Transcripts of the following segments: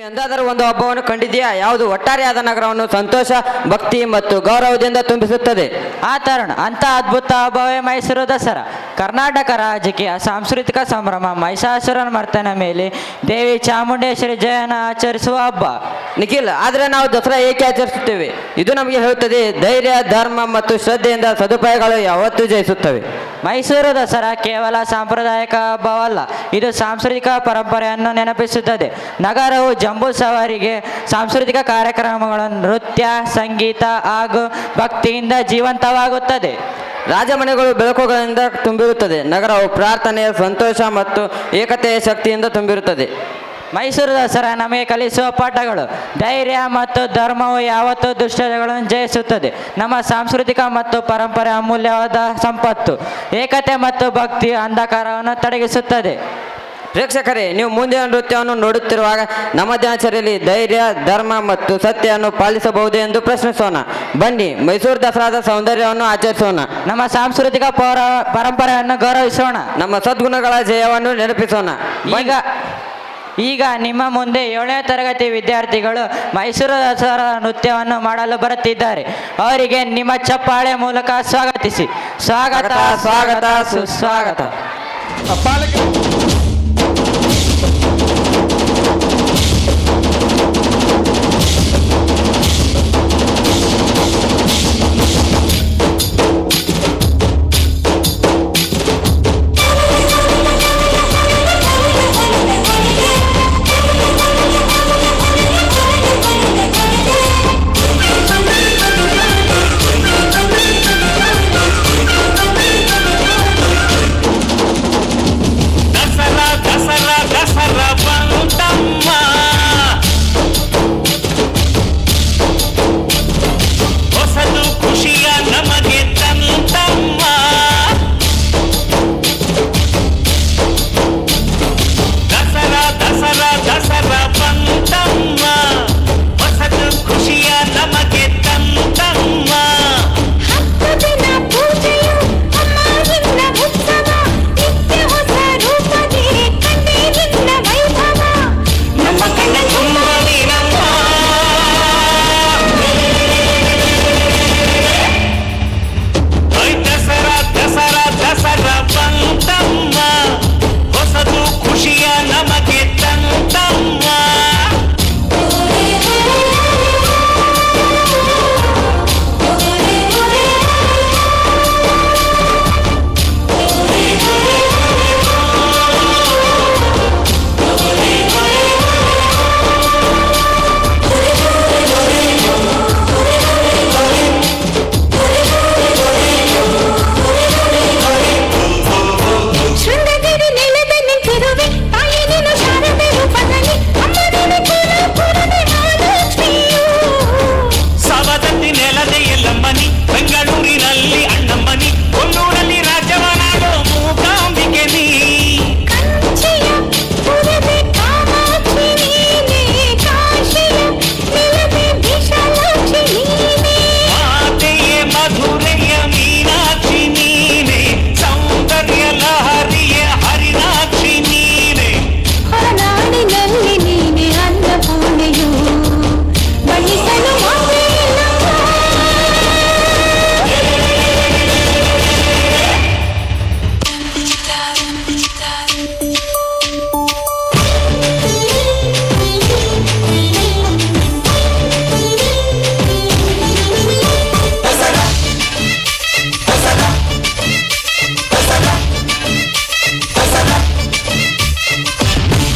ಎಂದಾದರೂ ಒಂದು ಹಬ್ಬವನ್ನು ಕಂಡಿದೆಯಾ? ಯಾವುದು ಒಟ್ಟಾರೆಯಾದ ನಗರವನ್ನು ಸಂತೋಷ, ಭಕ್ತಿ ಮತ್ತು ಗೌರವದಿಂದ ತುಂಬಿಸುತ್ತದೆ. ಅಂತ ಅದ್ಭುತ ಹಬ್ಬವೇ ಮೈಸೂರು ದಸರಾ. ಕರ್ನಾಟಕ ರಾಜಕೀಯ ಸಾಂಸ್ಕೃತಿಕ ಸಂಭ್ರಮ ಮಹಿಷಾಸುರನ ಮರ್ತನ ಮೇಲೆ ದೇವಿ ಚಾಮುಂಡೇಶ್ವರಿ ಜಯನ ಆಚರಿಸುವ ಹಬ್ಬ. ನಿಖಿಲ್, ಆದರೆ ನಾವು ದಸರಾ ಏಕೆ ಆಚರಿಸುತ್ತೇವೆ? ಇದು ನಮಗೆ ಹೇಳುತ್ತದೆ ಧೈರ್ಯ, ಧರ್ಮ ಮತ್ತು ಶ್ರದ್ಧೆಯಿಂದ ಸದುಪಾಯಗಳು ಯಾವತ್ತೂ ಜಯಿಸುತ್ತವೆ. ಮೈಸೂರು ದಸರಾ ಕೇವಲ ಸಾಂಪ್ರದಾಯಿಕ ಹಬ್ಬವಲ್ಲ, ಇದು ಸಾಂಸ್ಕೃತಿಕ ಪರಂಪರೆಯನ್ನು ನೆನಪಿಸುತ್ತದೆ. ನಗರವು ಜಂಬೂ ಸವಾರಿಗೆ, ಸಾಂಸ್ಕೃತಿಕ ಕಾರ್ಯಕ್ರಮಗಳನ್ನು, ನೃತ್ಯ, ಸಂಗೀತ ಹಾಗೂ ಭಕ್ತಿಯಿಂದ ಜೀವಂತವಾಗುತ್ತದೆ. ರಾಜಮನೆಗಳು ಬೆಳಕುಗಳಿಂದ ತುಂಬಿರುತ್ತದೆ. ನಗರವು ಪ್ರಾರ್ಥನೆ, ಸಂತೋಷ ಮತ್ತು ಏಕತೆಯ ಶಕ್ತಿಯಿಂದ ತುಂಬಿರುತ್ತದೆ. ಮೈಸೂರು ದಸರಾ ನಮಗೆ ಕಲಿಸುವ ಪಾಠಗಳು: ಧೈರ್ಯ ಮತ್ತು ಧರ್ಮವು ಯಾವತ್ತೂ ದುಷ್ಟಗಳನ್ನು ಜಯಿಸುತ್ತದೆ. ನಮ್ಮ ಸಾಂಸ್ಕೃತಿಕ ಮತ್ತು ಪರಂಪರೆ ಅಮೂಲ್ಯವಾದ ಸಂಪತ್ತು. ಏಕತೆ ಮತ್ತು ಭಕ್ತಿ ಅಂಧಕಾರವನ್ನು ತೊಡಗಿಸುತ್ತದೆ. ಪ್ರೇಕ್ಷಕರೇ, ನೀವು ಮುಂದಿನ ನೃತ್ಯವನ್ನು ನೋಡುತ್ತಿರುವಾಗ ನಮ್ಮ ದಿನಚರಿಯಲ್ಲಿ ಧೈರ್ಯ, ಧರ್ಮ ಮತ್ತು ಸತ್ಯವನ್ನು ಪಾಲಿಸಬಹುದೇ ಎಂದು ಪ್ರಶ್ನಿಸೋಣ. ಬನ್ನಿ, ಮೈಸೂರು ದಸರಾದ ಸೌಂದರ್ಯವನ್ನು ಆಚರಿಸೋಣ. ನಮ್ಮ ಸಾಂಸ್ಕೃತಿಕ ಪರಂಪರೆಯನ್ನು ಗೌರವಿಸೋಣ. ನಮ್ಮ ಸದ್ಗುಣಗಳ ಜಯವನ್ನು ನೆನಪಿಸೋಣ. ಈಗ ನಿಮ್ಮ ಮುಂದೆ 7ನೇ ತರಗತಿ ವಿದ್ಯಾರ್ಥಿಗಳು ಮೈಸೂರು ದಸರಾ ನೃತ್ಯವನ್ನು ಮಾಡಲು ಬರುತ್ತಿದ್ದಾರೆ. ಅವರಿಗೆ ನಿಮ್ಮ ಚಪ್ಪಾಳೆ ಮೂಲಕ ಸ್ವಾಗತಿಸಿ. ಸ್ವಾಗತ, ಸ್ವಾಗತ, ಸುಸ್ವಾಗತ.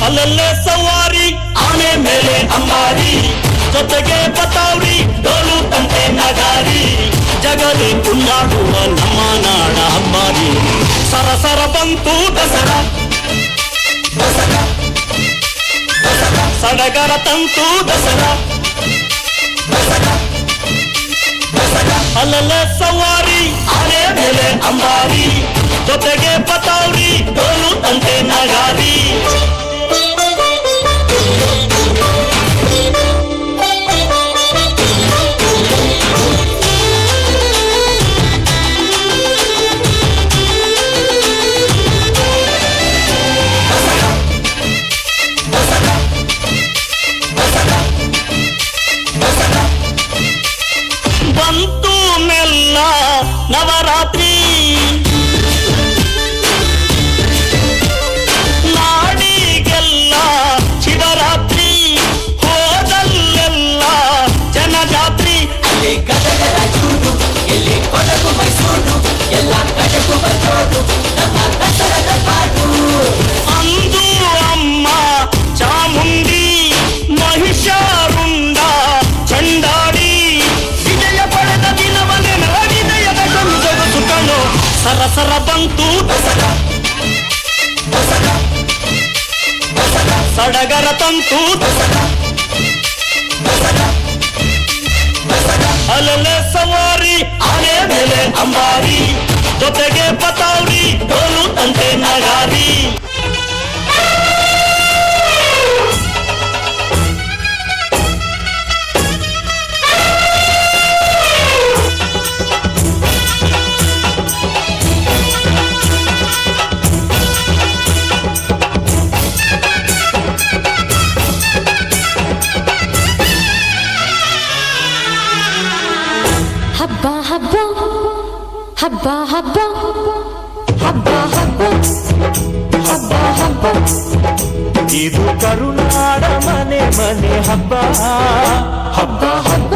ಅಲ್ಲಲ್ಲೇ ಸವಾರಿ, ಆನೆ ಮೇಲೆ ಅಂಬಾರಿ, ಜೊತೆಗೆ ಬತಾವ್ರಿ, ಡೋಲು ತಂತೆ ನಗಾರಿ, ಜಗಲಿ ಕುಳ್ಳಾಡುವ ನಮ್ಮ ನಾಡ ಹಬ್ಬಾರಿ. ಸರಸರ ಬಂತು ದಸರಾ, ಸಡಗರ ತಂತು ದಸರಾ, ಅಲ್ಲಲ್ಲೇ ಸವಾರಿ, ಆನೆ ಮೇಲೆ ಅಂಬಾರಿ, ಜೊತೆಗೆ ಬತಾವ್ರಿ, ಡೋಲು ತಂತೆ ನಗಾರಿ. ಬಂತು ದಸರಾ ದಸರಾ ದಸರಾ ಸಡಗರ ತಂತು ದಸರಾ ದಸರಾ ದಸರಾ ಅಲ್ಲಲ್ಲೇ ಸವಾರಿ ಆನೆ ಮೇಲೆ ಅಂಬಾರಿ ಜೊತೆಗೆ ಪತಾವ್ರಿ ಡೋಲು ತಂತೆ ನಗಾರಿ ಹಬ್ಬ ಹಬ್ಬ ಹಬ್ಬ ಹಬ್ಬ ಹಬ್ಬ ಹಬ್ಬ ಹಬ್ಬ ಹಬ್ಬ ಇದು ಕರುನಾಡ ಮನೆ ಮನೆ ಹಬ್ಬ ಹಬ್ಬ ಹಬ್ಬ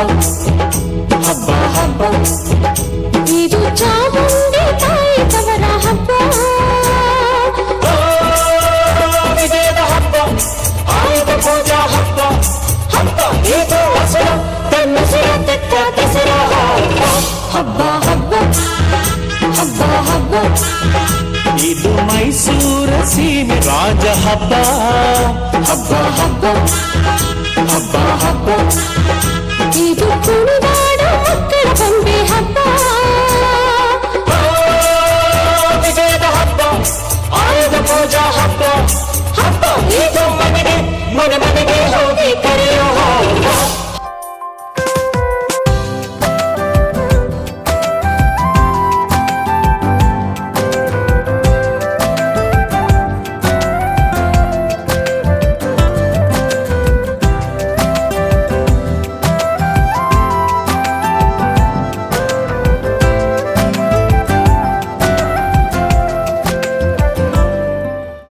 ಹಬ್ಬ ಹಬ್ಬ ಇದು ಚಾಮುಂಡಿ ತಾಯಿ ತವರ ಹಬ್ಬ ವಿಜಯದ ಹಬ್ಬ ಆಯುಧ ಪೂಜಾ ಹಬ್ಬ ಹಬ್ಬ ಇದು ವಸನ ತನ್ನಸಿರ ತೆತ್ತ ದಸರಾ ಹಬ್ಬ ಹಬ್ಬ ಹಬ್ಬ ಹಬ್ಬ ಇದು ಮೈಸೂರ ಸೀಮೆ ರಾಜ ಹಬ್ಬ ಹಬ್ಬ ಹಬ್ಬ